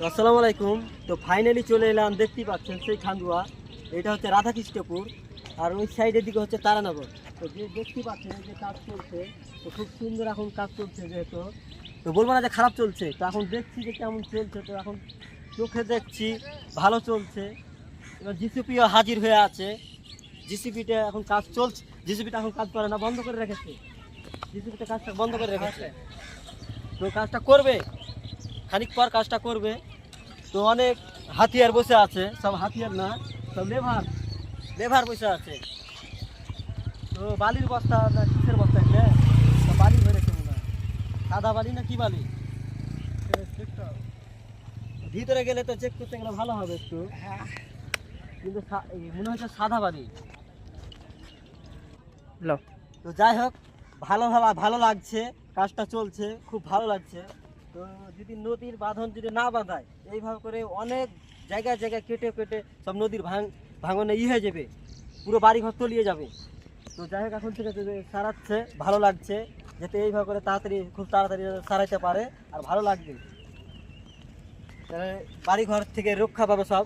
আসসালামু আলাইকুম। তো ফাইনালি চলে এলাম, দেখতেই পাচ্ছেন সেই খান্দুয়া। এটা হচ্ছে রাধাকৃষ্ণপুর, আর ওই সাইডের দিকে হচ্ছে তারানগর। তো যে দেখতেই পাচ্ছেন এই যে কাজ চলছে, তো খুব সুন্দর এখন কাজ চলছে। যেহেতু তো বলবো না যে খারাপ চলছে, তো এখন দেখছি যে কেমন চলছে। তো এখন চোখে দেখছি ভালো চলছে। এবার জিসিপিও হাজির হয়ে আছে। জিসিপিটা এখন কাজ চলছে, জিসিপিটা এখন কাজ করে না, বন্ধ করে রেখেছে। জিসিপিটা কাজটা বন্ধ করে রেখেছে, তো কাজটা করবে, খানিক পর কাজটা করবে। তো অনেক হাতিয়ার বসে আছে, সব হাতিয়ার না, সব লেভার লেভার বসে আছে। তো বালির বস্তা না কিসের বস্তা, এটা তো বালি ধরেছে মনে হয়, সাদা বালি না কি বালি। ভিতরে গেলে তো চেক করতে গেলে ভালো হবে একটু, কিন্তু মনে হচ্ছে সাদা বালি। তো যাই হোক, ভালো ভালো ভালো লাগছে, কাজটা চলছে, খুব ভালো লাগছে। তো যদি নদীর বাঁধন যদি না বাঁধায়, এইভাবে করে অনেক জায়গায় জায়গায় কেটে কেটে সব নদীর ভাঙনে হয়ে যাবে, পুরো বাড়িঘর তলিয়ে যাবে। তো যাই হোক, এখন থেকে যদি সারাচ্ছে, ভালো লাগছে, যাতে এইভাবে করে তাড়াতাড়ি খুব তাড়াতাড়ি সারাইতে পারে, আর ভালো লাগবে, তাহলে বাড়িঘর থেকে রক্ষা পাবে সব।